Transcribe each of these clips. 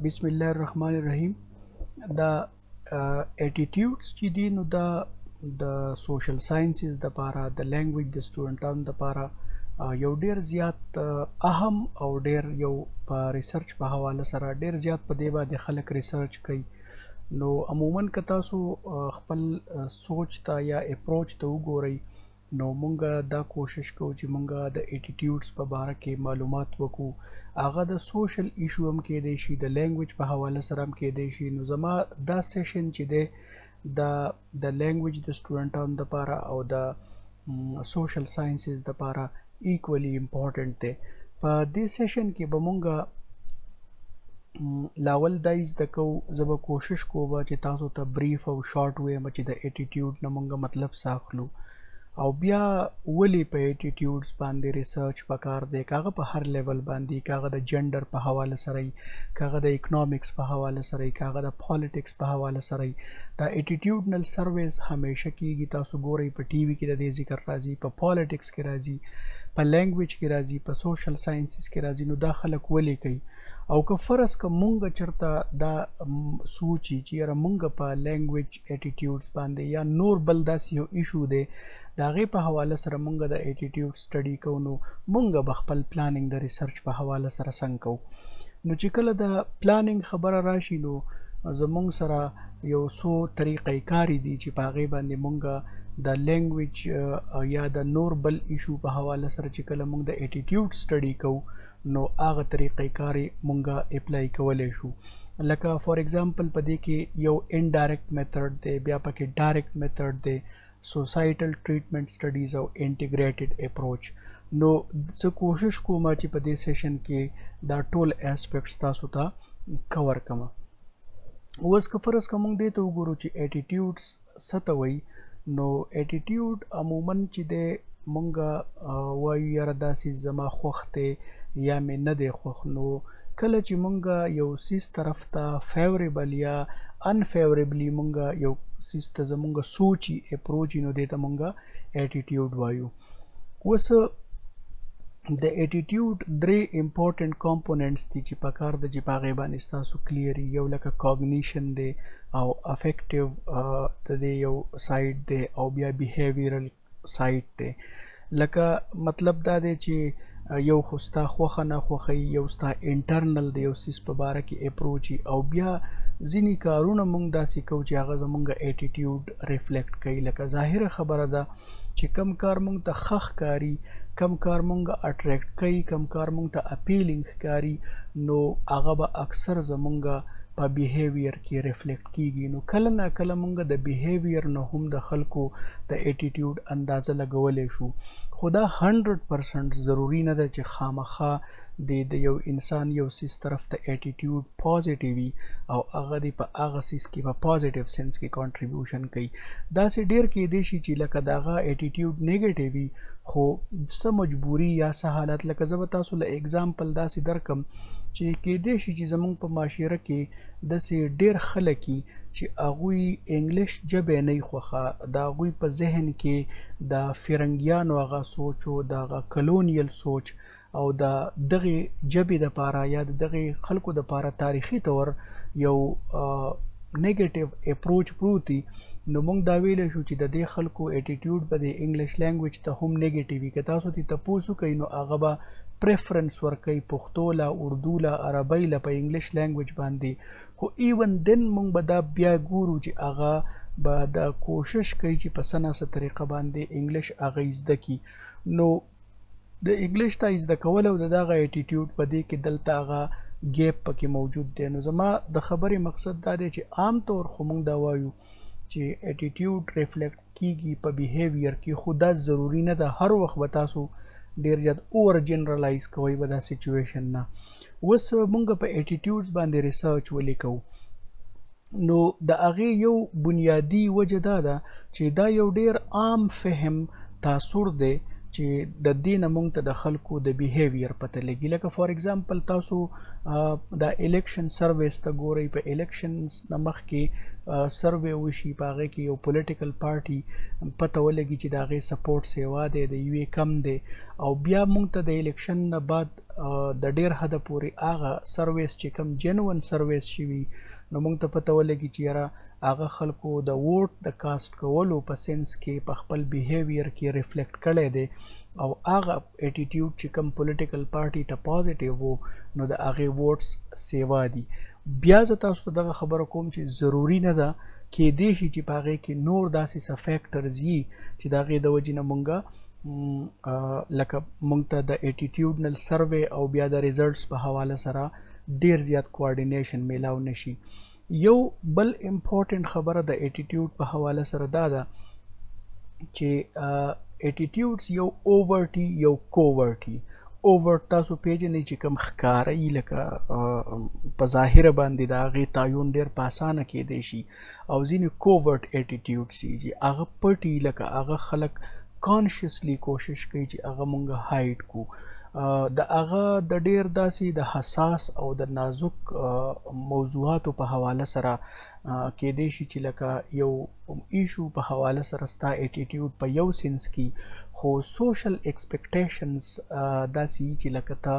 بسم الله الرحمن الرحیم. دا اټیټیوډز چې دي نو دا د سوشل ساينسز د لپاره د لینګویج د سټوډنټانو لپاره یو ډیر زیات اهم او ډیر یو په ریسرچ په حواله سره ډیر زیات په دی باندې خلک ریسرچ کوي. نو عموما که تاسو خپل سوچ ته یا اپروچ ته وګورئ نو مونږ دا کوشش کوو چې مونږ د اټیټیوډز په باره کې معلومات وکړو. هغه د سوشل ایشو هم کېدی شي، د لینګویج په حواله سره هم کېدی شي. نو زما دا سیشن چې دی دا د لینګویج د سټوډنټانو دپاره او د سوشل ساينسز دپاره ایکولی امپورټنټ دی. په دې سیشن کې به مونږ لاول دا زده کوو. زه به کوشش کوم چې تاسو ته بریف او شارټ ووایم چې د اټیټیوډ نه مونږ مطلب څه اخلو او بیا ولې په اټیټیوډز باندې ریسرچ پکار دی، که هغه په هر لیول باندې، که هغه د جنډر په حواله سره وي، که هغه د اکنامکس په حواله سره وي، که هغه د پالیټکس په حواله سره وي. دا اټیټیوډنل سرویز همیشه کیږي، تاسو ګورئ په ټي وي کې د دې ذکر راځي، په پالیټکس کې راځي، په لینګویج کې راځي، په سوشل ساينسز کې راځي. نو دا خلک ولې کوي؟ او که فرض که مونږ چرته دا سوچي چې یاره مونږ په لینګویج اټیټیوډز باندې یا نور بل داسې یو ایشو دی د هغې په حواله سره مونږ د اټیټیوډ سټډي کوو، نو مونږ به خپل پلانینګ د ریسرچ په حواله سره څنګه کوو. نو چې کله د پلانینګ خبره راشي نو زمونږ سره یو څو طریقې کاري دي چې په هغې باندې مونږ د لینګویج یا د نور بل ایشو په حواله سره چې کله مونږ د اټیټیوډ سټډي کوو نو هغه طریقې کاري مونږ اپلای کولی شو. لکه فار ایگزامپل په دې کې یو انډایرکټ میتھډ دی، بیا پکې ډایرکټ میتھډ دی، سوسایټل ټریټمنټ سټډیز او انټیګریټډ اپروچ. نو زه کوشش کوم چې په دې سیشن کې دا ټول اسپیکټس تاسو ته کور کړم. اوس که فرض که مونږ دې ته وګورو چې اټیټیوډز څه ته وایي، نو اټیټیوډ عموما چې دی مونږ وایو یاره دا څیز زما خوښ دی یا مې نه دی خوښ. نو کله چې مونږ یو څیز طرف ته فیوریبل یا انفیوریبلی مونږ یو څیز ته زمونږ سوچي اپروچ نو دې ته مونږ اټیټیوډ وایو. اوس د اټیټیوډ درې امپورټنټ کمپوننټس دي چې په کار د چې په هغې باندې ستاسو کلیر یو لکه کاګنیشن دی او افیکټیو د دې یو سایډ دی او بیا بیهیویرل سایډ دی. لکه مطلب دا دی چې یو خو ستا خوښه نه خوښوي، یو ستا انټرنل د یو څیز په باره کې اپروچ او بیا ځینې کارونه مونږ داسې کوو چې هغه زمونږ اټیټیوډ ریفلیکټ کوي. لکه ظاهره خبره ده چې کم کار مونږ ته ښه ښکاري، کم کار مونږ اټریکټ کوي، کم کار مونږ ته اپیلینګ ښکاري، نو هغه به اکثر زمونږ په بیهیویر کې ریفلیکټ کیږي. نو کله نه کله مونږ د بیهیویر نه هم د خلکو د اټیټیوډ اندازه لګولی شو، خو دا 100% ضروري نه ده چې خامخا د یو انسان یو سیز طرف ته اټیټیوډ پازیټیو وي او هغه دی په هغه سیز کې په پازیټیو سنس کې کانټریبیوشن کوي. داسې ډیر کېدی شي چې لکه د هغه اټیټیوډ نیګیټیو وي، خو څه مجبوري یا څه حالت، لکه زه به تاسو له اګزامپل داسې درکم چې کېدی شي چې زمونږ په معاشره کې داسې ډیر خلک وي چې هغوی انګلیش ژبې نه وي خوښه، د هغوی په ذهن کې د فرنګیانو هغه سوچ او د هغه کلونیل سوچ او د دغې ژبې دپاره یا د دغې خلکو دپاره تاریخي طور یو نیګیټیو اپروچ پروت وي. نو مونږ دا ویلی شو چې د دې خلکو اټیټیوډ به د انګلیش لینګویج ته هم نیګیټیو وي. که تاسو ترې تپوس وکئ نو هغه به پریفرنس ورکوي پښتو له، اردو له، عربۍ له په انګلیش لینګویج باندې. خو ایون دین مونږ به دا بیا ګورو چې هغه به دا کوشش کوي چې په څه نه څه طریقه باندې انګلیش هغه زده کړي. نو د انګلیش ته زده کول او د دغه اټیټیوډ په دې کې دلته هغه ګیپ پکې موجود دی. نو زما د خبرې مقصد دا دی چې عام طور خو مونږ دا وایو چې اټیټیوډ ریفلیکټ کیږي په بیهیویر کې، خو دا ضروري نه ده هر وخت به تاسو ډیر زیات اوور جنرالایز کوئ به دا سچویشن نه. اوس مونږ په اټیټیوډز باندې ریسرچ ولې کوو؟ نو د هغې یو بنیادي وجه دا ده چې دا یو ډیر عام فهم تاثر دی چې د دې نه مونږ ته د خلکو د بیهیویر پته لګي. لکه فار ایگزامپل تاسو د الیکشن سرویز ته ګورئ، په الیکشنز نه مخکې سروې وشي، په هغې کې یو پولیټیکل پارټي پته ولګي چې د هغې سپورټ سیوا دی، د یوې کم دی، او بیا مونږ ته د الیکشن نه بعد د ډیر حد پورې هغه سرویس چې کوم جنون سرویس شوي نو موږ ته پته ولګي چې یاره هغه خلکو د ووټ د کاسټ کولو په سنس کې په خپل بیهیویر کې ریفلیکټ کړی دی او هغه اټیټیوډ چې کوم پولیټیکل پارټي ته پازیټیو وو نو د هغې ووټس سیوا دي. بیا زه تاسو ته دغه خبره کوم چې ضروري نه ده کېدای شي چې په هغې کې نور داسې څه فیکټرز وي چې د هغې د وجې نه مونږه لکه مونږ ته د اټیټیوډنل سروې او بیا د ریزلټس په حواله سره ډیر زیات کوارډینیشن میلاو نشي. یو بل امپورټنټ خبره د اټیټیوډ په حواله سره دا ده چې اټیټیوډز یو اوورټي یو کوورټي. اوورټ تاسو پیژنئ چې کوم ښکاره لکه په ظاهره باندې د هغې تعین ډېر په اسانه کیدی شي او ځینې کوورټ اټیټیوډز چې هغه پټي لکه هغه خلک کانشیسلی کوشش کوي چې هغه مونږ هایډ کو. د هغه د ډیر داسې د حساس او د نازک موضوعاتو په حواله سره کېدای شي چې لکه یو ایشو په حواله سره ستا اټیټیوډ په یو سنس کې خو سوشل ایکسپیکټیشنز داسې چې لکه ته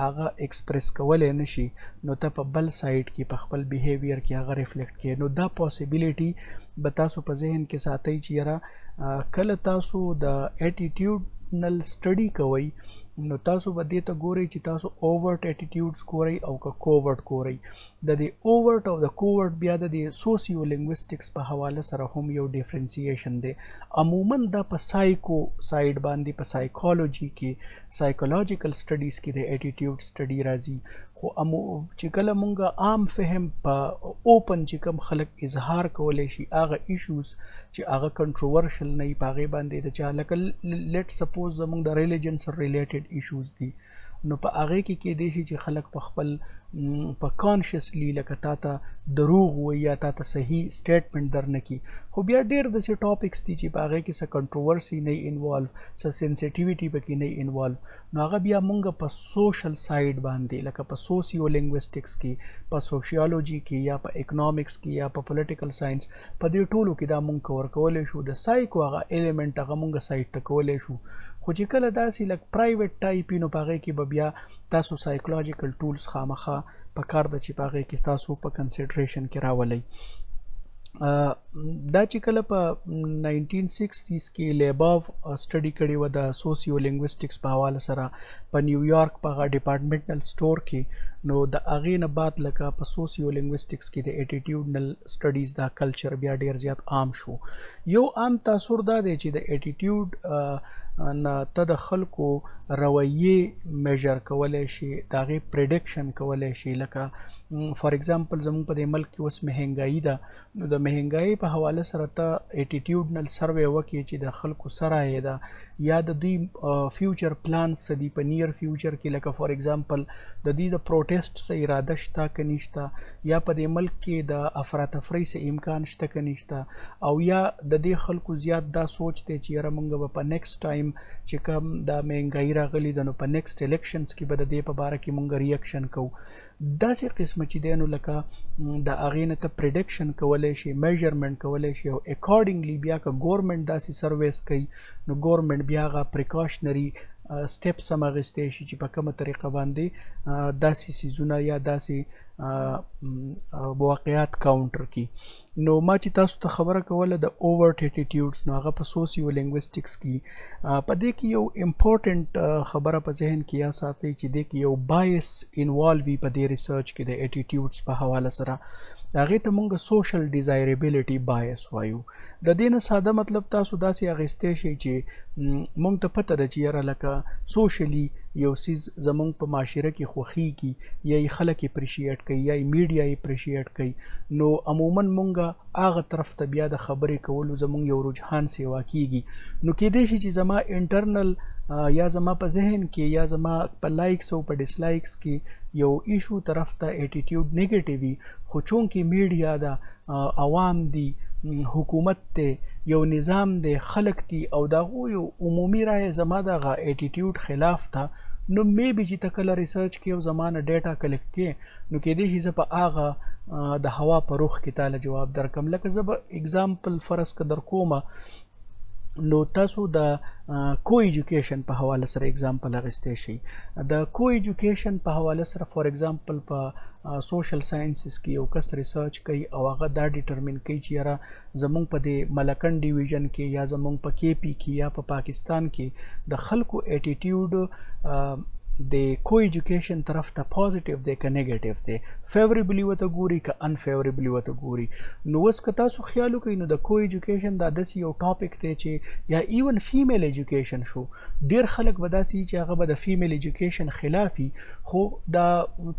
هغه ایکسپریس کولی نشي نو ته په بل سایډ کې په خپل بیهیویر کې هغه ریفلیکټ کړي. نو دا پاسیبلیټي به تاسو په ذهن کې ساتئ چې یاره کله تاسو د اټیټیوډنل سټډي کوئ نو تاسو به دې ته ګورئ چې تاسو اوورټ اټیټیوډز ګورئ او که کوورټ ګورئ. د دې اوورټ او د کوورټ بیا د دې سوسیو لنګویسټکس په حواله سره هم یو ډیفرنسیشن دی. عموما دا په سایکو سایډ باندې په سایکالوجي کې سایکولوژیکل سټډیز کې د اټیټیوډ سټډي راځي خو چې کله مونږ عام فهم په اوپن چې کوم خلک اظهار کولی شي هغه ایشوز چې هغه کنټروورشل نه وي په هغې باندې د چا لکه لیټ سپوز زمونږ د ریلیجن سره ریلیټډ ایشوز دي نو په هغې کې کیدای شي چې خلک په خپل په کانشیسلی لکه تا ته دروغ وایي یا تا ته صحیح سټیټمنټ در نه کړي. خو بیا ډېر داسې ټاپکس دي چې په هغې کې څه کنټروورسي نه انوالو څه سینسیټیویټي پکې نه انوالو نو هغه بیا مونږ په سوشل سایډ باندې لکه په سوسیو لنګویسټکس کې په سوشیالوجي کې یا په اکنامکس کې یا په پولیټیکل ساینس په دې ټولو کې دا مونږ کور کولی شو. د سایکو هغه ایلیمنټ هغه مونږ سایډ ته کولی شو خو چې کله داسې لک پرایویټ ټایپ نو په هغې کې به بیا تاسو سایکولوژیکل ټولز خامخا په کار ده چې په هغې کې تاسو په کنسیډریشن کې راولئ. دا چې کله په 1960s کې لیباف سټډي کړې وه د سوسیو لنګویسټکس په حواله سره په نیویارک په هغه ډپارټمنټل سټور کې نو د هغې نه بعد لکه په سوسیو لنګویسټکس کې د اټیټیوډنل سټډیز دا کلچر بیا ډیر زیات عام شو. یو عام تاثر دا دی چې د اټیټیوډ نه ته د خلکو رویې میژر کولی شي د هغې پریډکشن کولی شي. لکه فار ایگزامپل زموږ په دې ملک کې اوس مهنګایي ده نو د مهنګایي په حواله سره ته اټیټیوډنل سروې وکړي چې د خلکو سره یې ده یا د دوی فیوچر پلانس څه دي په نیر فیوچر کې لکه فار ایگزامپل د دوی د پروټیسټ څه اراده شته که نشته یا په دې ملک کې د افراتفرۍ څه امکان شته که نشته او یا د دې خلکو زیات دا سوچ دی چې یاره مونږ به په نیکسټ ټایم چې کوم دا مهنګایي راغلي ده نو په نیکسټ الیکشنز کې به د دې په باره کې مونږ ریاکشن کوو. داسې قسمه چې دی نو لکه د هغې نه ته پریډکشن کولی شي میژرمنټ کولی شي او اکارډنګلی بیا که ګورمنټ داسې سرویس کوي نو ګورمنټ بیا هغه پریکاشنري سټیپس هم اخیستی شي چې په کومه طریقه باندې داسې څیزونه یا داسې واقعات کاونټر کړي. نو ما چې تاسو ته خبره کوله د اوورټ اټیټیوډز نو هغه په سوسیو لنګویسټکس کې په دې کې یو امپورټنټ خبره په ذهن کې یا ساتئ چې دې کې یو بایس انوالو وي په دې ریسرچ کې د اټیټیوډز په حواله سره هغې ته مونږ سوشل ډیزایربیلیټي بایس وایو. د دې نه ساده مطلب تاسو داسې اخیستی شئ چې مونږ ته پته ده چې یاره لکه سوشلی یو څیز زمونږ په معاشره کې خوښیږي یا یې خلک اپریشیټ کوي یا یې میډیا یې اپریشیټ کوي نو عموما مونږ هغه طرف ته بیا د خبرې کولو زمونږ یو رجحان سیوا کیږي. نو کیدای شي چې زما انټرنل یا زما په ذهن کې یا زما په لایکس او په ډسلایکس کې یو ایشو طرف ته اټیټیوډ نیګیټیو وي خو چونکې میډیا ده عوام دي حکومت ته یو نظام دی خلک دي او د هغو یو عمومي رایه زما دغه اټیټیوډ خلاف ته نو میبي چې ته کله ریسرچ کې او زما نه ډیټا کلیکټ کې نو کیدای شي زه په هغه د هوا په رخ کې تاله جواب درکم. لکه زه به اگزامپل فرض که در کومه نو تاسو د کو ایجوکیشن په حواله سره اگزامپل اخیستی شي. د کو ایجوکیشن په حواله سره فور ایگزامپل په سوشل ساینسز کې یو کس ریسرچ کوي او هغه دا ډیټرمین کوي چې یاره زمونږ په دې ملکن ډیویژن کې یا زمونږ په کې پی کې یا په پاکستان کې د خلکو اټیټیوډ د کو ایجوکیشن طرف ته پوزټیو دی که نیگیټیو دی، فیوریبلی ورته ګوري که انفیوریبلی ورته ګوري. نو اوس که تاسو خیال وکړئ نو د کو ایجوکیشن دا داسې یو ټاپک دی چې یا ایون فیمیل ایجوکیشن شو، ډیر خلک به داسې چې هغه به د فیمیل ایجوکیشن خلافي، خو دا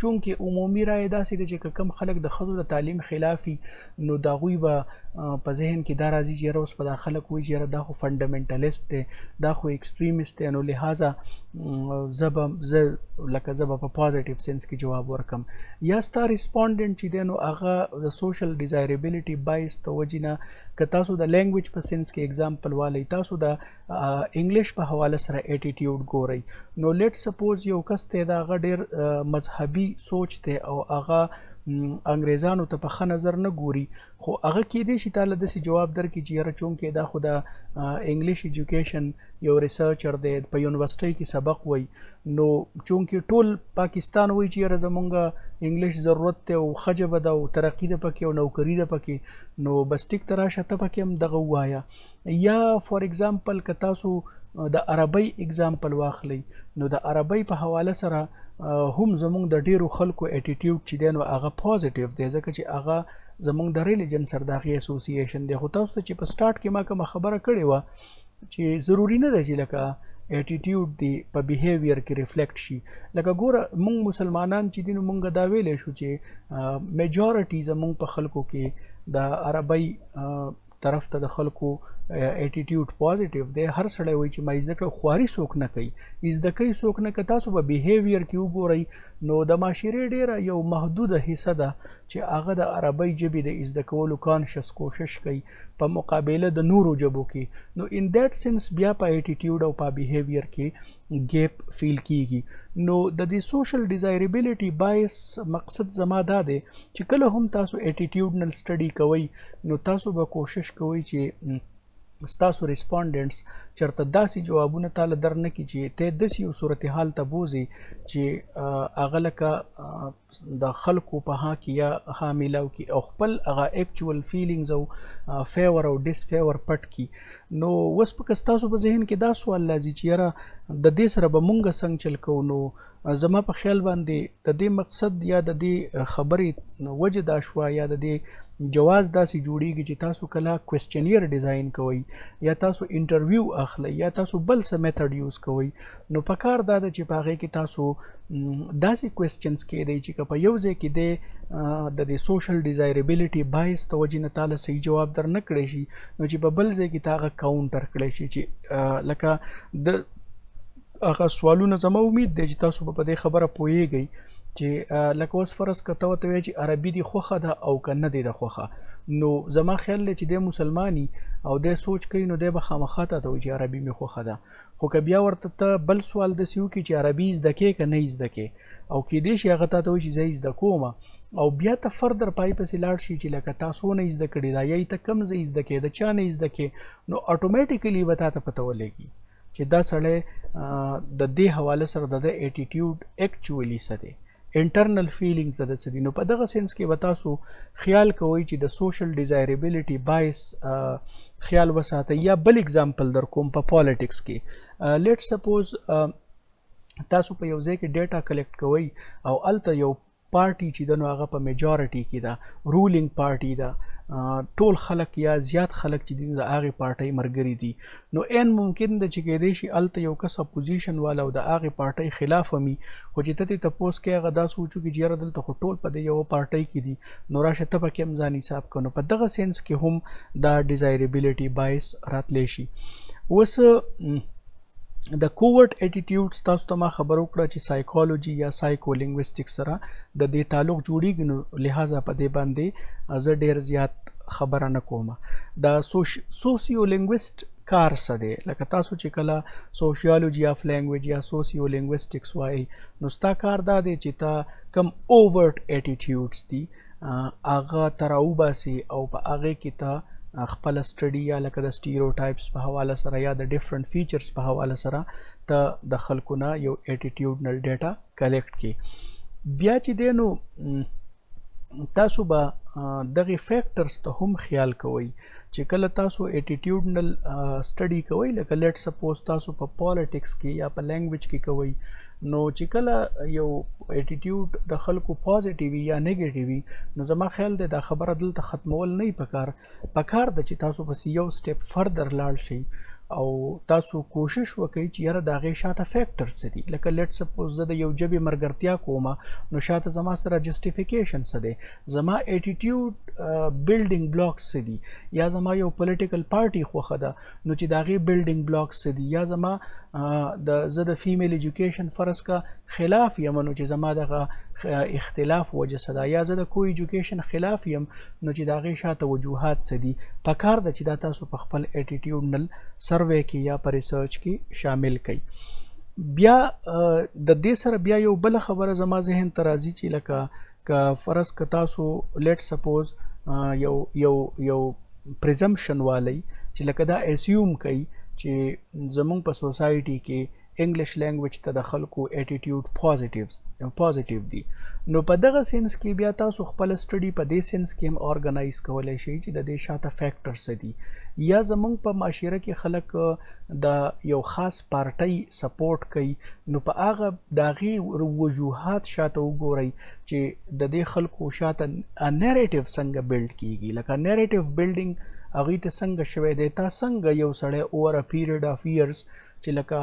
چونکې عمومي رایه داسې دی چې کم خلک د ښځو د تعلیم خلافي نو د هغوی به په ذهن کې دا راځي چې یاره اوس به دا خلک وایي چې یاره دا خو فنډامنټلیست دی، دا خو ایکسټریمیست دی، نو لہذا زه به په پازیټیو سنس کې جواب ورکم. یا ستا ریسپونډنټ چې دی نو هغه د سوشل ډیزایربیلیټي بایس د وجې نه که تاسو د لینګویج په سنس کې اگزامپل والی، تاسو د انګلیش په حواله سره اټیټیوډ ګورئ، نو لیټ سپوز یو کس دی د هغه ډیر مذهبي سوچ دی او هغه انګریزانو ته په ښه نظر نه ګوري، خو هغه کیدای شي تاله داسې جواب درکړي چې یاره چونکې دا خو د انګلیش ایجوکیشن یو ریسرچر دی په یونیورسټۍ کې سبق وایي، نو چونکې ټول پاکستان وایي چې یاره زمونږ انګلیش ضرورت دی او ښه ژبه ده او ترقي ده پکې او نوکري ده پکې، نو بس ټیک ته راشه ته پکې هم دغه ووایه. یا فور ایگزامپل که تاسو د عربی اگزامپل واخلئ نو د عربی په حواله سره هم زمونږ د ډیرو خلکو اټیټیوډ چې دی نو هغه پوزټیو دی، ځکه چې هغه زمونږ د ریلیجن سره د هغې اسوسییشن دی. خو تاسو ته چې په سټارټ کې ما کومه خبره کړې وه چې ضروري نه ده چې لکه اټیټیوډ دی په بیهیویر کې ریفلیکټ شي. لکه ګوره مونږ مسلمانان چې دي نو مونږ دا ویلی شو چې میجارټي زمونږ په خلکو کې د عربی طرف ته د خلکو اټیټیوډ پوزټیو دی. هر سړی وایي چې ما زده کړه، خواري څوک نه کوي، زده کوي څوک نه. که تاسو به بیهیویر کې وګورئ نو د معاشرې ډیره یو محدوده حصه ده چې هغه د عربی ژبې د زده کولو کانشس کوشش کوي په مقابله د نورو ژبو کې، نو ان دیټ سنس بیا په اټیټیوډ او په بیهیویر کې ګیپ فیل کیږي. نو د دې سوشل ډیزایربیلیټي بایس مقصد زما دا دی چې کله هم تاسو اټیټیوډنل سټډي کوئ نو تاسو به کوشش کوئ چې ستاسو ریسپونډنټس چېرته داسې جوابونه تاله در نه کړي چې ته داسې یو صورتحال ته بوځي چې هغه لکه د خلکو په ها کې یا ها میلاو کې او خپل هغه ایکچوال فیلینګز او فیور او ډس فیور پټ کړي. نو اوس پکې ستاسو په ذهن کې دا سوال راځي چې یاره د دې سره به مونږ څنګه چل کوو. نو زما په خیال باندې د دې مقصد یا د دې خبرې وجه دا شوه یا د دې جواز داسې جوړیږي چې تاسو کله کوېسچنیر ډیزاین کوئ یا تاسو انټرویو اخلئ یا تاسو بل څه میتھډ یوز کوئ، نو پکار دا ده چې په هغې کې تاسو داسې کوېسچنز کیدئ چې که په یو ځای کې دی د دې سوشل ډیزایربیلیټي بایس د وجې نه تاله صحیح جواب در نه کړی شي، نو چې په بل ځای کې تا هغه کاونټر کړی شي چې لکه د هغه سوالونه زما امید دی چې تاسو به په دې خبره پوهیږئ چې لکه اوس فرض که ته ورته وایې چې عربي دې خوښه ده او که نه دې ده خوښه، نو زما خیال دی چې دی مسلماني او دی سوچ کوي نو دی به خامخا ته وایي چې عربي مې خوښه ده. خو که بیا ورته ته بل سوال داسې وکړي چې عربي زده کې که نه زده کې او کیدای شي هغه تا ته وایي چې زه زده کومه او بیا ته فردر پای پسې لاړ شي چې لکه تاسو نه زده کړي دا یا ته کم ځای زده کې د چا نه زده کې، نو اټومیټیکلی به تا ته پته ولګي چې دا سړی د دې حواله سره د اټیټیوډ ایکچولی څه دی، انټرنل فیلینګز د څه دي. نو په دغه سنس کې به تاسو خیال کوئ چې د سوشل ډیزایربیلیټي بایس خیال وساتئ. یا بل اگزامپل در کوم په پالیټکس کې لیټ سپوز تاسو په یو ځای کې ډیټا کلیکټ کوئ او هلته یو پارټي چې ده نو هغه په میجارټي کې ده، رولینګ پارټي ده، ټول خلک یا زیات خلک چې دي د هغې پارټۍ ملګري دي، نو این ممکن ده چې کیدای شي هلته یو کس اپوزیشن والا او د هغې پارټۍ خلاف ومي، خو چې ته ترې تپوس کوې هغه دا سوچ وکړي چې یاره دلته خو ټول په دې یوه پارټۍ کې دي، نو راشه ته پکې هم ځان حساب کړه. نو په دغه سینس کې هم دا ډیزایربیلیټي بایس راتلی شي. اوس د کوورټ اټیټیوډز تاسو ته ما خبر وکړه چې سایکالوجي یا سایکو لینګویسټکس سره د دې تعلق جوړیږي، نو لہذا په دې باندې زه ډېر زیات خبره نه کومه. د سوسیو لینګویسټ کار څه دی، لکه تاسو چې کله سوشیالوجي اف لینګویج یا سوسیو لینګویسټکس وایي نو ستا کار دا دی چې تا کم اوورټ اټیټیوډز دي هغه ته راوباسي او په هغې کې ته خپل سټډي یا لکه د سټیریوټایپس په حواله سره یا د ډیفرنٹ فیچرز په حواله سره ته د خلکو نه یو اټیټیوډنل ډیټا کلیکټ کی. بیا چې دی نو تاسو به دغه فیکټرز ته هم خیال کوئ چې کله تاسو اټیټیوډنل سټډي کوئ، لکه لیټ سپوز تاسو په پالیټکس کې یا په لینګویج کې کوئ، نو چې کله یو اټیټیوډ د خلکو پازیټیو یا نیگیټیو وي، نو زما خیال دی دا خبره دلته ختمول نه پکار ده چې تاسو پس یو سټیپ فردر لاړ شئ او تاسو کوشش وکړئ چې یاره د هغې شاته فیکټرز څه دي. لکه لیټ سپوز زه د یو ژبې ملګرتیا کومه، نو شاته زما سره جسټیفیکیشن څه دی، زما اټیټیوډ بلډینګ بلاکس څه دي، یا زما یو پولیټیکل پارټي خوښه ده نو چې د هغې بلډینګ بلاکس څه دي، یا زما زه د فیمیل ایجوکیشن فرض کا خلاف یم نو چې زما دغه اختلاف وجه څه ده، یا زه د کو ایجوکیشن خلاف یم نو چې د هغې شاته وجوهات څه دي. پکار ده چې دا تاسو په خپل اټیټیوډنل سروے کې یا په ریسرچ کې شامل کړئ. بیا د دې سره بیا یو بل خبره زما ذهن ته راځي چې لکه که فرض که تاسو لیټ سپوز یو پریزمپشن والی چې لکه دا اسیوم کوي چې زمونږ په سوسایټي کې انګلیش لینګویج ته د خلکو اټیټیوډ پازیټیو دي، نو په دغه سینس کې بیا تاسو خپل سټډي په دې سینس کې هم ارګنایز کولی شئ چې د دې شاته فیکټر څه دي. یا زمونږ په معاشره کې خلک د یو خاص پارټۍ سپورټ کوي، نو په هغه د هغې وجوهات شاته وګورئ چې د دې خلکو شاته نیریټیو څنګه بلډ کیږي، لکه نیریټیو بلډینګ هغوی ته څنګه شوی دی، تا څنګه یو سړی اوور ا پیریډ آف ایئرز چې لکه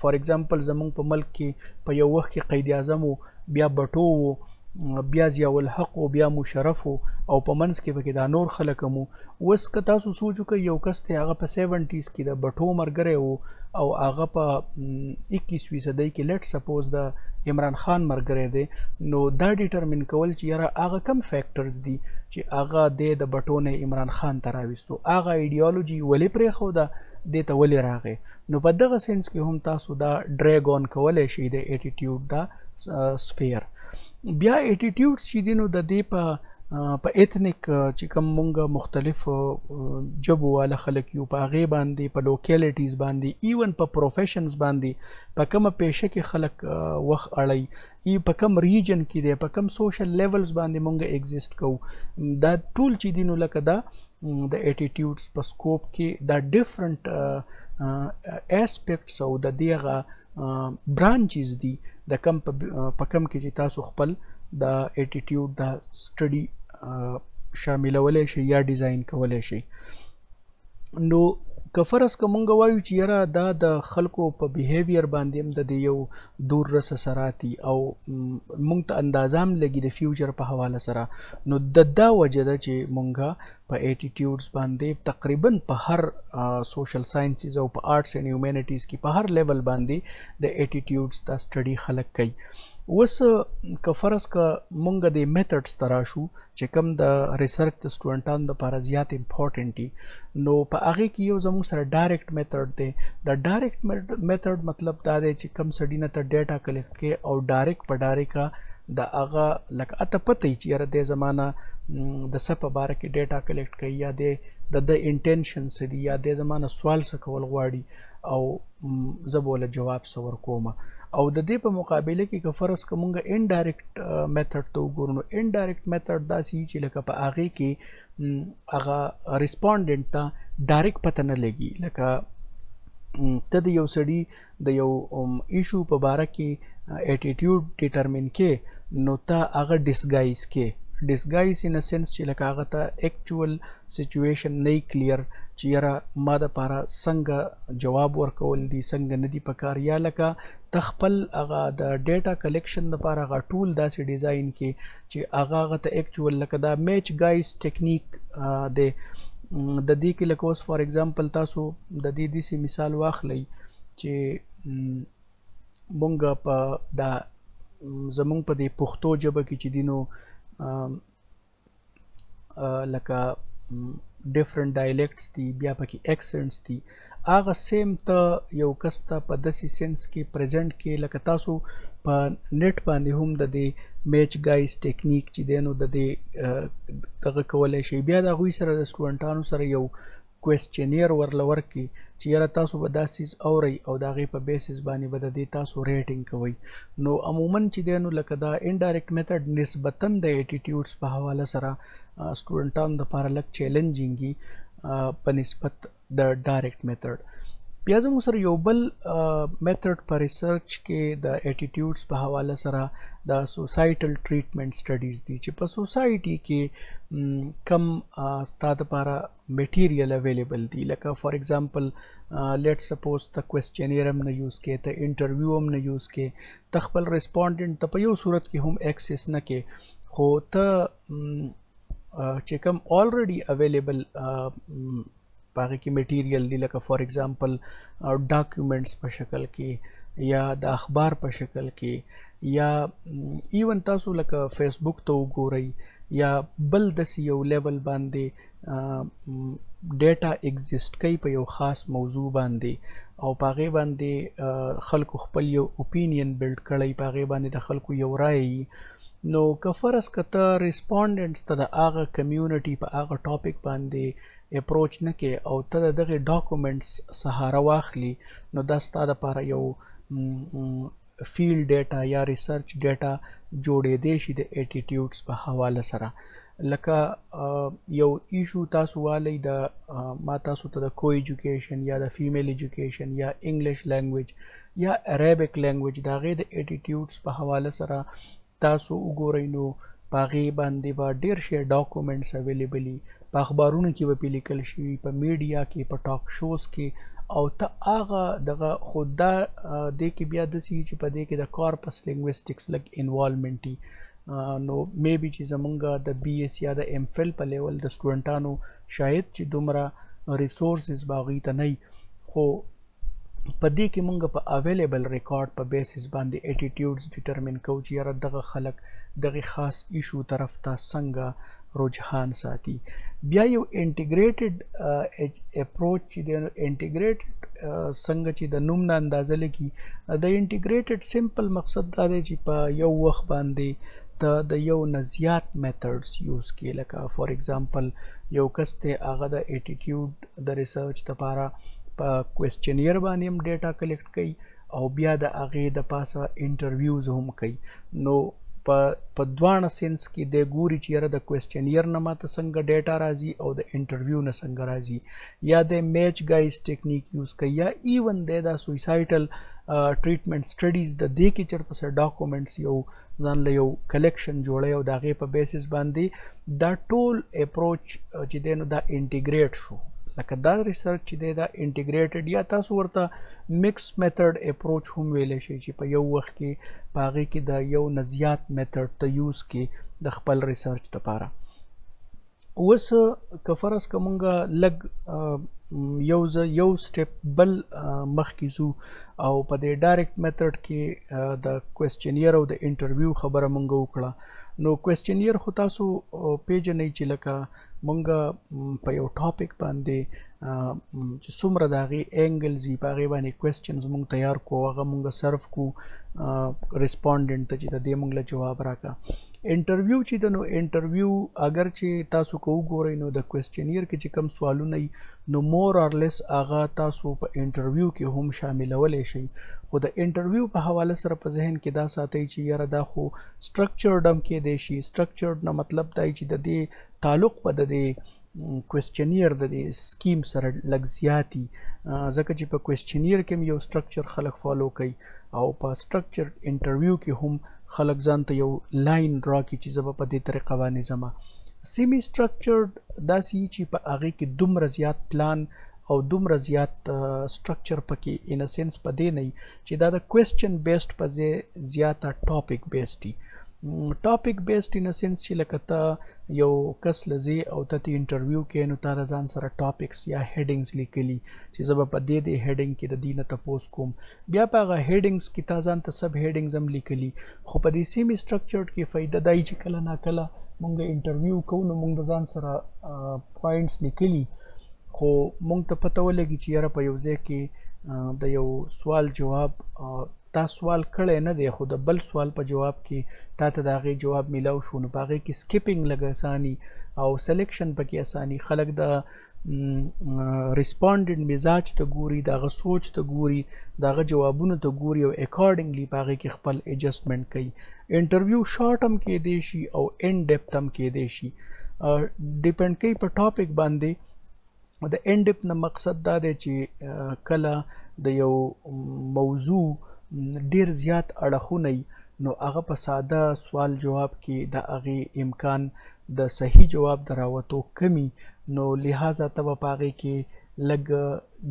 فار ایگزامپل زمونږ په ملک کې په یو وخت کې قید اعظم و، بیا بټو و، بیا ضیاء الحق و، بیا مشرف و، او په منځ کې پکې دا نور خلک هم و. اوس که تاسو سوچ وکړئ یو کس دی هغه په 70s کې د بټو ملګری و او هغه په 21وي صدۍ کې لیټ سپوز د عمران خان ملګری دی، نو دا ډیټرمن کول چې یاره هغه کم فیکټرز دي چې هغه دی د بټو نه عمران خان ته راوستو، هغه ایډیالوجي ولې پرېښوده، دې ته ولې راغی. نو په دغه سینس کې هم تاسو دا ډریګ آن کولی شئ د اټیټیوډ دا سفیر. بیا اټیټیوډز چې دي نو د دې په ایتنیک چې کوم مونږ مختلف ژبو والا خلک یو په هغې باندې، په لوکیلیټیز باندې، ایون په پروفیشنز باندې، په کومه پیشه کې خلک وخت اړوي، په کوم ریجن کې دی، په کوم سوشل لیولز باندې مونږ ایگزیسټ کوو، دا ټول چې دي نو لکه دا د اټیټیوډز په سکوپ کې دا ډیفرنٹ اسپیکټس او د دې هغه برانچز دي د کم په کم کې چې تاسو خپل د اټیټیوډ د سټډي شاملولی شئ یا ډیزاین کولی شئ. نو که فرض که مونږ وایو چې یاره دا د خلکو په بیهیویر باندې هم د دې یو دور رس اثراتي او مونږ ته اندازه هم لګي د فیوچر په حواله سره، نو د دا وجه ده چې مونږه په اټیټیوډز باندې تقریبا په هر سوشل ساینسز او په آرټس اینڈ هیومینټیز کې په هر لیول باندې د اټیټیوډز دا سټډي خلک کوي. اوس که فرض که مونږ د میتھډز ته راشو چې کوم د ریسرچ د سټوډنټانو دپاره زیات امپورټنټ دي، نو په هغې کې یو زموږ سره ډایرکټ میتھډ دی. د ډایرکټ میتھډ مطلب دا دی چې کوم سړي نه ته ډیټا کلیکټ کوې او ډایرکټ په ډایرکټه د هغه لکه اته پته یي چې یاره دې زمانه د څه په باره کې ډیټا کلیکټ کوي، یا د انټینشن څه دي، یا دې زمانه سوال څه کول غواړي او زه به وله جواب څه ورکومه. او د دې په مقابله کې که فرض که مونږ انډایرکټ میتھډ ته وګورو، نو انډایرکټ میتھډ داسې وي چې لکه په هغې کې هغه ریسپونډنټ ته ډایرکټ پته نه لګي. لکه ته د یو سړي د یو ایشو په باره کې اټیټیوډ ډیټرمن کې، نو ته هغه ډسګایز کې، ډسګایز ان ا سینس چې لکه هغه ته ایکچوال سچویشن نه وي کلیر چې یاره ما دپاره څنګه جواب ورکول دي، څنګه نه دي پکار، یا لکه ته خپل هغه د ډیټا کلیکشن دپاره هغه ټول داسې ډیزاین کې چې هغه ته ایکچوال لکه دا میچ ګایز ټیکنیک دی. د دې کې لکه اوس فار ایگزامپل تاسو د دې داسې مثال واخلئ چې مونږ په دا زمونږ په دې پښتو ژبه کې چې دي نو لکه ډیفرنٹ ډایلیکټس دي، بیا پکې ایکسنټس دي، هغه سیم ته یو کس ته په داسې سینس کې پریزنټ کې لکه تاسو په نت باندې هم د دې میچ گایز ټیکنیک چې دی نو د دې دغه کولی شي. بیا د هغوی سره د سټوډنټانو سره یو کوېسچنیر ورله ورکړي چې یاره تاسو به دا څیز اورئ او د هغې په بیسس باندې به د دې تاسو ریټینګ کوئ. نو عموما چې دی نو لکه دا انډایرکټ میتھډ نسبتا د ایټیټیوډس په حواله سره سټوډنټانو دپاره لږ چیلنجینګ وي په نسبت د ډایرکټ میتھډ. بیا زموږ سره یو بل میتھډ په ریسرچ کې د ایټیټیوډس په حواله سره د سوسایټل ټریټمنټ سټډیز دي چې په سوسایټي کې کم ستا دپاره میټیریل اویلیبل دي. لکه فار ایگزامپل لیټ سپوز ته کوېسچنیر هم نه یوز کې، ته انټرویو هم نه یوز کې، ته خپل ریسپونډنټ ته په یو صورت کې هم ایکسس نه کې، خو ته چې کوم آلریډي اویلیبل هغه کې میټیریل دی لکه فار ایگزامپل ډاکومنټس په شکل کې یا د اخبار په شکل کې یا ایون تاسو لکه فیسبوک ته وګورئ یا بل داسې یو لیول باندې ډیټا ایگزیسټ کوي په یو خاص موضوع باندې او په هغې باندې خلکو خپل یو اوپینین بلډ کړی، په هغې باندې د خلکو یو رایه وي. نو که فرض که ته ریسپونډنټس ته د هغه کمیونټي په هغه ټاپک باندې اپروچ نه کې او ته د دغې ډاکومنټس سهاره واخلي، نو دا ستا دپاره یو فیلډ ډیټا یا ریسرچ ډیټا جوړېدی شي د ایټیټیوډس په حواله سره. لکه یو ایشو تاسو والی د ما تاسو ته د کو ایجوکیشن یا د فیمیل ایجوکیشن یا انګلیش لینګویج یا عربیک لینګویج د هغې د ایټیټیوډس په حواله سره تاسو وګورئ، نو په هغې باندې به ډېر شی ډاکومنټس اویلیبل وي، په اخبارونو کې به پې لیکل شوي، په میډیا کې، په ټاک شوز کې، او ته هغه دغه خو دا دې کې بیا داسې وي چې په دې کې د کارپس لینګویسټکس لږ انوالومنټ وي. نو میبي چې زمونږ د بی ایس یا د ایم فل په لیول د سټوډنټانو شاید چې دومره ریسورسز به هغوی ته نه وي، خو په دې کې مونږ په اویلیبل ریکارډ په بیسس باندې ایټیټیوډس ډیټرمن کوو چې یاره دغه خلک دغې خاص ایشو طرف ته څنګه رجحان ساتي. بیا یو انټیګریټډ اپروچ چې دی نو انټیګریټډ څنګه چې د نوم نه اندازه لګي، د انټیګریټډ سمپل مقصد دا دی چې په یو وخت باندې ته د یو نه زیات میتھډس یوز کړي. لکه فار ایگزامپل یو کس دی هغه د ایټیټیوډ د ریسرچ دپاره په کوېسچنیر باندې هم ډیټا کلیکټ کوي او بیا د هغې د پاسه انټرویوز هم کوي. نو په دواړه سینس کې دی ګوري چې یاره د کوېسچنیر نه ماته څنګه ډیټا راځي او د انټرویو نه څنګه راځي، یا د میچ گایز ټیکنیک یوز کوي، یا ایون دی دا سویسایډل ټریټمنټ سټډیز د دې کې چېرته څه ډاکومنټس یو ځان له یو کلیکشن جوړوي او د هغې په بیسس باندې دا ټول اپروچ چې دی نو دا انټیګریټ شو. لکه دا ریسرچ چې دی دا انټیګریټډ یا تاسو ورته مکس میتھډ اپروچ هم ویلی شئ چې په یو وخت کې په هغې کې د یو نه زیات میتھډ ته یوز کې د خپل ریسرچ دپاره. اوس که فرض که مونږ لږ یو سټیپ بل مخکې ځو او په دې ډایرکټ میتھډ کې د کوېسچنیر او د انټرویو خبره مونږ وکړه. نو کوېسچنیر خو تاسو پیژنئ چې لکه مونږ په یو ټاپک باندې چې څومره د هغې اینګلز وي په هغې باندې کوېسچنز مونږ تیار کړو، هغه مونږ سرف کړو ریسپونډنټ ته چې د دې مونږ له جواب راکړه. انټرویو چې د نو انټرویو اگر چې تاسو که وګورئ نو د کوېسچنیر کې چې کوم سوالونه وي نو مور اور لیس هغه تاسو په انټرویو کې هم شاملولی شئ، خو د انټرویو په حواله سره په ذهن کې دا ساتئ چې یاره دا خو سټرکچرډ هم کیدی شي. سټرکچرډ نه مطلب دا چې د دې تعلق به د دې کوېسچنیر د دې سکیم سره لږ زیات وي، ځکه چې په کوېسچنیر کې هم یو سټرکچر خلک فالو کوي او په سټرکچر انټرویو کې هم خلک ځان ته یو لاین ډرا کړي چې زه به په دې طریقه باندې ځمه. سیمی سټرکچرډ داسې چې په هغې کې دومره زیات پلان او دومره زیات سټرکچر پکې ان سینس په دې نه وي چې دا د کوېسچن بیسډ په ځای زیاته ټاپک بیسډ وي. ټاپک بیسډ ان سینس چې لکه ته یو کس له ځې او ته انټرویو کې نو تا د ځان سره ټاپکس یا هیډنګز لیکلي چې زه به په دې هیډنګ کې د دې نه تپوس کوم، بیا په هغه هیډنګز کې تا ځان ته سب هیډنګز هم لیکلي. خو په دې سیمی سټرکچرډ کې فایده دا چې کله ناکله مونږ انټرویو کوو نو مونږ د ځان سره پوینټس لیکلي، خو مونږ ته پته ولګي چې یاره په یو ځای کې د یو سوال جواب تا سوال کړی نه دی خو د بل سوال په جواب کې تا ته د هغې جواب میلاو شو نو په هغې کې سکیپینګ لږ اساني او سلیکشن پکې اساني خلک د ریسپونډنټ مزاج ته ګوري د هغه سوچ ته ګوري د هغه جوابونو ته ګوري او اکارډنګلی په هغې کې خپل ایډجسټمنټ کوي انټرویو شارټ هم کیدی شي او ان ډیپت هم کیدی شي ډیپینډ کوي په ټاپک باندې د ان ډیپت نه مقصد دا دی چې کله د یو موضوع ډیر زیات اړخونه نو هغه په ساده سوال جواب کې د هغې امکان د صحیح جواب د راوتو کمی نو لہذا ته به په هغې کې لږ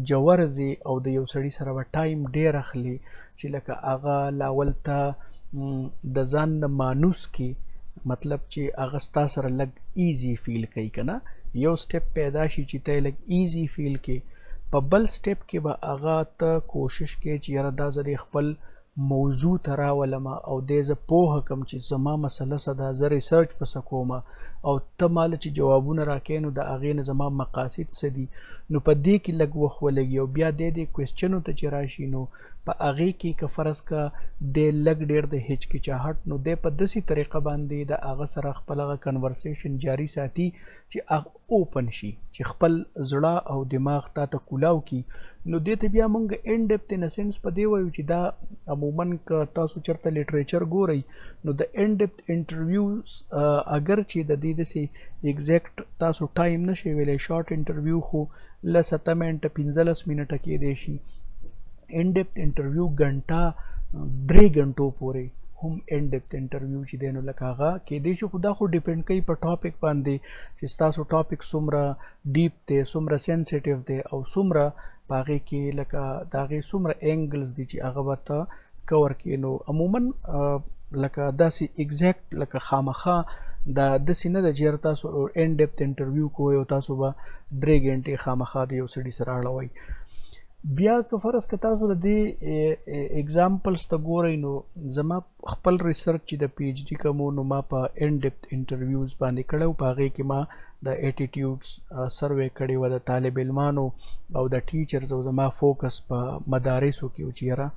جوور ځې او د یو سړي سره به ټایم ډیر اخلي چې لکه هغه لاول ته د ځان نه مانوس کې مطلب چې هغه ستا سره لږ ایزي فیل کوي که نه یو سټیپ پیدا شي چې ته لږ ایزي فیل کې په بل سټیپ کې به هغه ته کوشش کوي چې یاره دا زه خپل موضوع ته راولم او دې زه پوهه کړم چې زما مسله څه ده زه ریسرچ پسې کوم او ته ماله چې جوابونه راکوې نو د هغې نه زما مقاصد څه دي نو په دې کې لږ وخت ولګي او بیا دې کوېسچنو ته چې راشي نو په هغې کې که فرض که دی لږ ډېر د هچکچاهټ نو دی په داسې طریقه باندې د هغه سره خپل هغه کنورسیشن جاري ساتي چې هغه اوپن شي چې خپل زړه او دماغ تا ته کولاو کي نو دې ته بیا مونږ ان ډیپت ان سینس په دې وایو چې دا عموما که تاسو چېرته لیټریچر ګورئ نو د ان ډیپت انټرویوز اگر چې د دې داسې ایګزیکټ تاسو ټایم نشئ ویلی شارټ انټرویو خو لس اته منټه 15 منټه کیدی شي ان ډیپت انټرویو ګنټه 3 غنټو پورې هم ان ډیپت انټرویو چې دی نو لکه هغه کیدی شي خو دا خو ډیپینډ کوي په ټاپک باندې چې ستاسو ټاپک څومره ډیپ دی څومره سینسیټیو دی او څومره په هغې کې لکه د هغې څومره اینګلز دي چې هغه به ته کور کړي نو عموما لکه داسې ایګزیکټ لکه خامخا دا داسې نه ده چې یاره تاسو ان ډیپت انټرویو کوئ او تاسو به 3 غنټې خامخا د یو سړي سره اړوئ بیا که فرض که تاسو د دې اگزامپلز ته ګورئ نو زما خپل ریسرچ چې د پی ایچ ډي کوم نو ما په ان ډیپت انټرویوز باندې کړی و په هغې کې ما د ایټیټیوډز سروې کړې وه د طالب علمانو او د ټیچرز او زما فوکس په مدارسو کې و چې یاره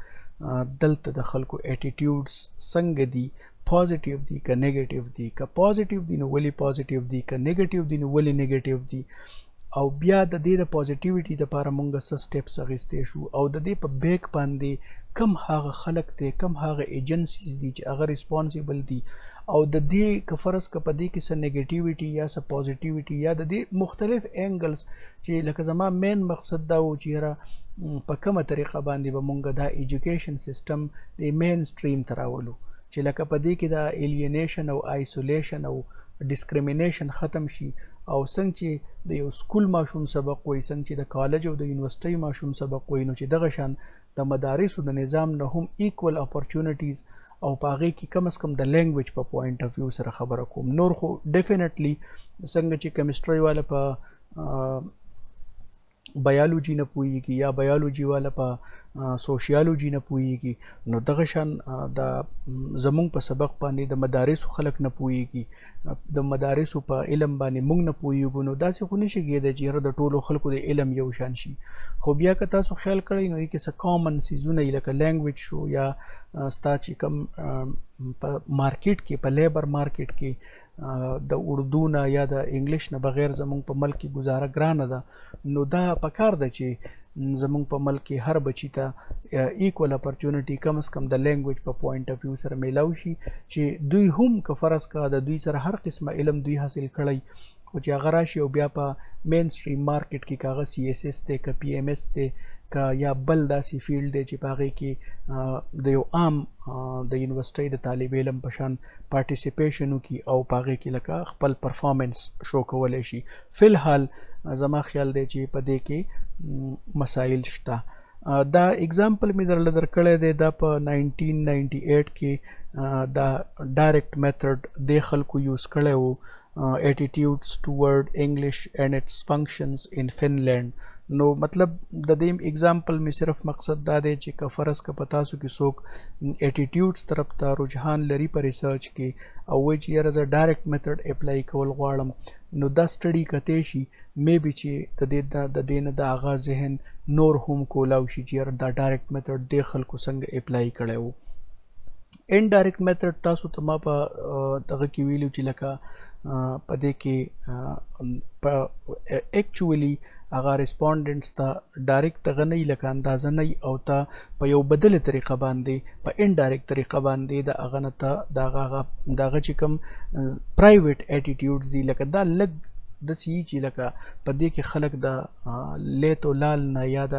دلته د خلکو ایټیټیوډز څنګه دي پازیټیو دي که نیګیټیو دي که پازیټیو دي نو ولې پازیټیو دي که نیګیټیو دي نو ولې نیګیټیو دي او بیا د دې د پازیټیویټي دپاره مونږ څه سټیپس اخیستی شو او د دې په بیک باندې کم هغه خلک دی کم هغه ایجنسیز دي چې هغه ریسپانسیبل دي او د دې که فرض که په دې کې څه نیګیټیویټي یا څه پازیټیویټي یا د دې مختلف اینګلز چې لکه زما مین مقصد دا و چې یاره په کومه طریقه باندې به مونږ دا ایجوکیشن سیسټم د مین سټریم ته راولو چې لکه په دې کې دا ایلینیشن او آیسولیشن او ډسکریمینیشن ختم شي او څنګه چې د یو سکول ماشوم سبق وایي څنګه چې د کالج او د یونیورسټۍ ماشوم سبق وایي نو چې دغه شان د مدارسو د نظام نه هم ایکول اپورچونټیز او په هغې کې کم از کم د لینګویج په پوینټ اف ویو سره خبره کوم نور خو ډیفینټلی څنګه چې کیمسټري والا په بایالوجي نه پوهیږي یا بایالوجي والا په سوشیالوجي نه پوهیږي نو دغه شان د زمونږ په سبق باندې د مدارسو خلک نه پوهیږي د مدارسو په علم باندې مونږ نه پوهیږو نو داسې خو نشي کېدی چې یاره د ټولو خلکو د علم یو شان شي خو بیا که تاسو خیال کړئ نو کې څه کامن څیزونه لکه لینګویج شو یا ستا چې کوم په مارکیټ کې په لیبر مارکیټ کې د اردو نه یا د انګلیش نه بغیر زمونږ په ملک کې گزاره ګرانه ده نو دا پکار ده چې زمونږ په ملک کې هر بچی ته ایکول اپورچونټي کم از کم د لینګویج په پوینټ اف ویو سره میلاو شي چې دوی هم که فرض کا د دوی سره هر قسمه علم دوی حاصل کړی خو چې هغه راشي او بیا په مین سټریم مارکیټ کې که هغه سی ایس ایس دی که پی ایم ایس دی که یا بل داسې فیلډ دی چې په هغې کې د یو عام د یونیورسټۍ د طالب علم په شان پارټیسیپیشن وکړي او په هغې کې لکه خپل پرفارمنس شو کولی شي فی الحال زما خیال دی چې په دې کې مسایل شته دا اگزامپل مې درله درکړی دی دا په 1998 کې دا ډایرکټ میتھډ دې خلکو یوز کړی و attitudes toward English and its functions in Finland نو مطلب د دې اگزامپل می صرف مقصد دا دی چې که فرض که په تاسو کې څوک ایټیټیوډز طرف ته رجحان لري په ریسرچ کې او وایي چې یاره زه ډایرکټ میتھډ اپلای کول غواړم نو دا سټډي کته شي میبي چې د دې نه د هغه ذهن نور هم کولاو شي چې دا ډایرکټ میتھډ د خلکو څنګه اپلای کړی وو. انډایرکټ میتھډ تاسو ته ما په دغه کې ویلو چې لکه په دې کې په اکچولی هغه ریسپونډنټس ته ډایرکټ دغه نه لکه اندازه نه او ته په یو بدله طریقه باندې په انډایرکټ طریقه باندې د هغه نه ته دغه چې کوم پرایویټ اټیټیوډز دي لکه دا لږ داسې چې لکه په دې کې خلک د لیت و لال نه یا د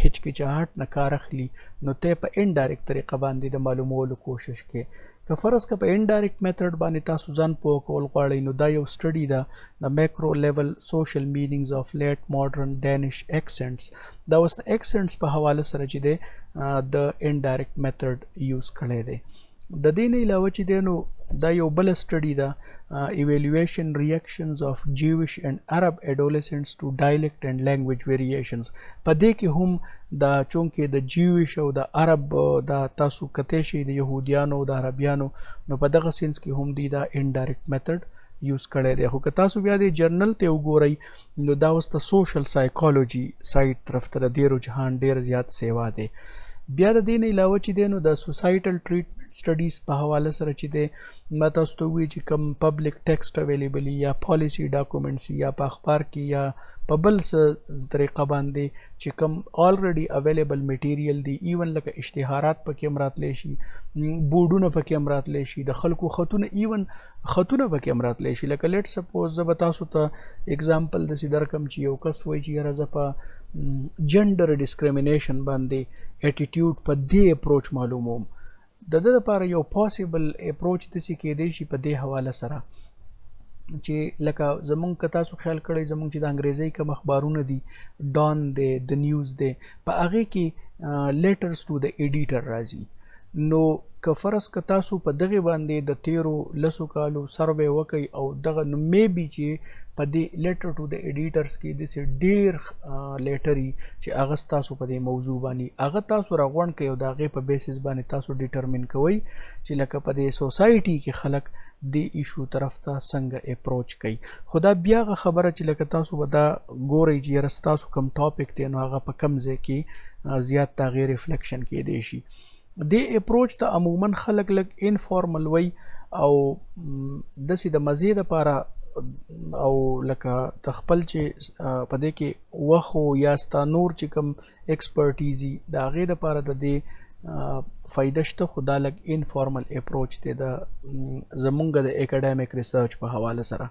هچکچاهټ نه کار اخلي نو ته په انډایرکټ طریقه باندې د معلومولو کوشش کې که فرض که په انډایرکټ میتھډ باندې تاسو ځان پوه کول غواړئ نو دا یو سټډي ده د میکرو لیول سوشل مینینګز اف لیټ ماډرن ډینش ایکسنټس دا اوس د ایکسنټس په حواله سره چې دی د انډایرکټ میتھډ یوز کړی دی. د دې نه علاوه چې دی نو دا یو بل سټډي ده ایویلویشن ریاکشنز اف جویش اینڈ عرب اډولسنټس ټو ډایلیکټ اینڈ لینګویج ویریشنز په دې کې هم دا چونکې د جویش او د عرب دا تاسو کته شي د يهوديانو د عربيانو نو په دغه سینس کې هم دی دا انډایرکټ میتھډ یوز کړی دی. خو که تاسو بیا د جرنل ته وګورئ نو دا اوس د سوشل سایکالوجي سایت طرف ته د رجحان ډیر زیات سیوا دی. بیا د دې نه علاوه چې دی نو د سوسایټل ټریټمنټ سټډیز په حواله سره چې دی ما تاسو ته وی چې کم پبلک ټیکسټ اویلیبل یا پالیسی ډاکومنټس یا په اخبار کې یا په بل څه طریقه باندې چې کم الریډي اویلیبل میټیریل دی ایون لکه اشتهارات پکې هم راتلی شي بورډونه پکې هم راتلی شي د خلکو خطونه ایون خطونه پکې هم راتلی شي لکه لیټ سپوز زه به تاسو ته اگزامپل داسې درکم چې یو کس وایي چې یاره زه په جنډر ډسکریمینیشن باندې اټیټیوډ په دې اپروچ معلوموم د ده لپاره یو پاسبل اپروچ داسې کیدی شي په دې حواله سره چې لکه زمونږ که تاسو خیال کړئ زمونږ چې د انګریزۍ کوم اخبارونه دي ډان دی د نیوز دی په هغې کې لیټرز ټو د ایډیټر راځي نو که فرض که تاسو په دغې باندې د تیرو لسو کالو سروې وکئ او دغه نو میبي چې په دې لیټر ټو د ایډیټرز کې داسې ډیر لیټري چې هغه ستاسو په دې موضوع باندې هغه تاسو راغونډ کئ او د هغې په بیسس باندې تاسو ډیټرمن کوئ چې لکه په دې سوسایټي کې خلک دې ایشو طرف ته څنګه اپروچ کوي. خو دا بیا هغه خبره چې لکه تاسو به دا ګورئ چې یاره ستاسو کوم ټاپک دی نو هغه په کم ځای کې زیات د هغې ریفلیکشن کیدی شي. دې اپروچ ته عموما خلک لږ انفارمل وی او داسې د مزې دپاره او لکه د خپل چې په دې کې وخت یا ستا نور چې کوم ایکسپرټیزي د هغې دپاره د دې فایده شته خو دا لږ انفارمل اپروچ دی د زمونږ د اکیډمیک ریسرچ په حواله سره.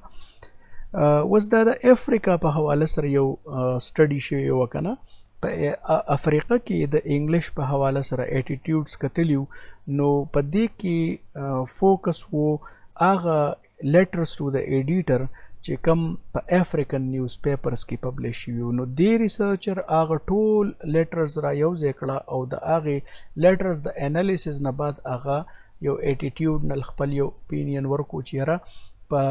اوس دا د افریقا په حواله سره یو سټډي شوې وه که نه په افریقا کې د انګلیش په حواله سره اټیټیوډز کتلیو نو په دې کې فوکس وو هغه لیټرز ټو د ایډیټر چې کم په افریقن نیوز پیپرز کې پبلش شوي نو دې ریسرچر هغه ټول لیټرز را یوځای کړه او د هغې لیټرز د انالیسز نه بعد هغه یو اټیټیوډنل خپل یو اپینین ورکو چې یاره په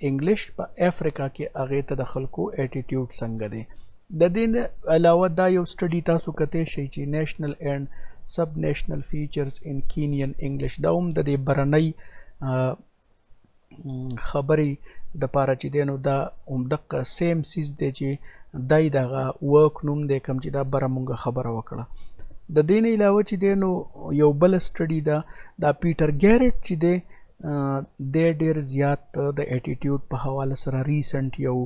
انګلیش په افریقا کې هغې ته د خلکو اټیټیوډ څنګه دی. د دې نه علاوه دا یو سټډي تاسو کتی شئ چې نیشنل اینډ سب نیشنل فیچرز ان کینین انګلیش دا هم د دې برنۍ خبرې د پاره چې دی نو دا همدغه سیم سیز دی چې دای دغه ورک نوم دی کوم چې دا بره مونږ خبره وکړه. د دې نه علاوه چې دی نو یو بل سټډي ده دا پیټر ګیرټ چې دی دی ډیر زیات د اټیټیوډ په حواله سره ریسنټ یو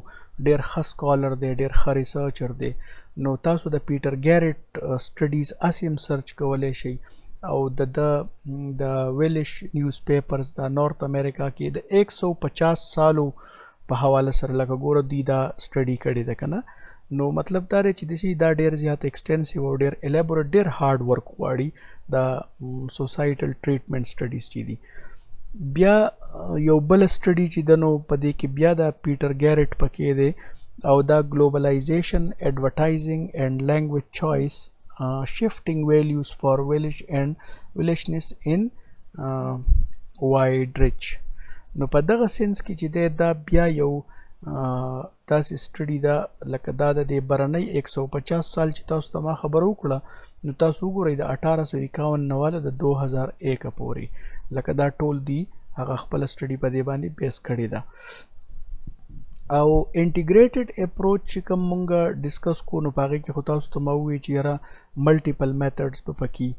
ډیر ښه سکالر دی ډیر ښه ریسرچر دی نو تاسو د پیټر ګیرټ سټډیز اسې هم سرچ کولی شئ او د ویلش نیوز پیپرز د نورث امریکا کې د 150 سالو په حواله سره لکه ګوره دوی دا سټډي کړې ده که نه نو مطلب دا دی چې داسې دا ډیر زیات ایکسټینسیو او ډیر الیبوریټ ډیر هارډ ورک غواړي د سوسایټل ټریټمنټ سټډیز چې دي. بیا یو بل سټډي چې د نو په دې کې بیا د پیټر ګیرټ پکې دی او دا ګلوبلایزیشن ایډورټایزنګ اینڈ لینګویج چوائس shifting values for villageness in wide reach نو په دغه سنس کې چې دی دا بیا یو داسې سټډي ده لکه دا د دې برنۍ 150 سال چې تاسو ته ما خبره وکړه نو تاسو وګورئ د 1851 نه واله د 2001 پورې لکه دا ټول دی هغه خپل سټډي په دې باندې بیس کړې ده. او انټیګریټډ اپروچ چې کوم مونږ ډسکس کو نو پاغه کې خو تاسو ته مو وی چې یاره ملټیپل میتھډز په پکی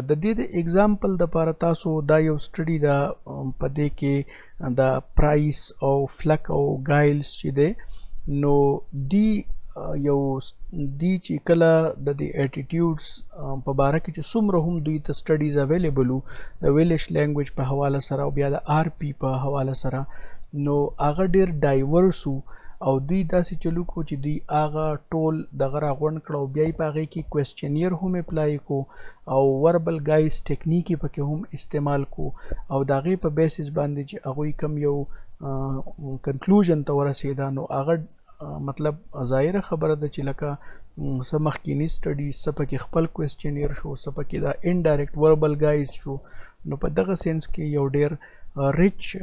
د دې د ایگزامپل د لپاره تاسو دا یو سټډي دا په دې کې دا پرایس او فلک او گایلز چې دی نو دی یو دی چې کله د دې اټیټیوډز په باره کې چې څومره هم دوی ته سټډیز اویلیبل وو د ویلش لینګویج په حواله سره او بیا د آر پی په حواله سره نو هغه ډیر ډایورس او دوی داسې چلو کو چې دوی هغه ټول دغه راغونډ کړه او بیا یې په هغې کې کوېسچنیر هم اپلای کو او وربل گایز ټیکنیک یې پکې هم استعمال کو او د هغې په بیسس باندې چې هغوی کم یو کنکلوژن ته ورسېده نو هغه مطلب ظاهره خبره ده چې لکه څه مخکینی سټډي څه پکې خپل کوېسچنیر شو څه پکې دا انډایرکټ وربل گایز شو نو په دغه سینس کې یو ډیر ریچ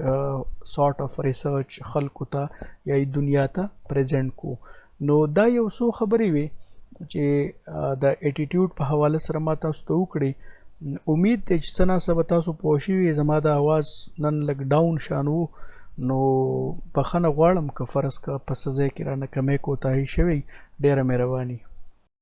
سارت اف ریسرچ خلکو ته یا دنیا ته پریزنټ کو. نو دا یو څو خبرې وي چې د اټیټیوډ په حواله سره ما تاسو ته وکړي. امید دی چې څه ناڅه به تاسو پوه شوي زما د اواز نن لږ ډاون شان و نو بخښنه غواړم که فرض که په څه ځای کې رانه کمی کوتاهي شوی. ډیره مهرباني.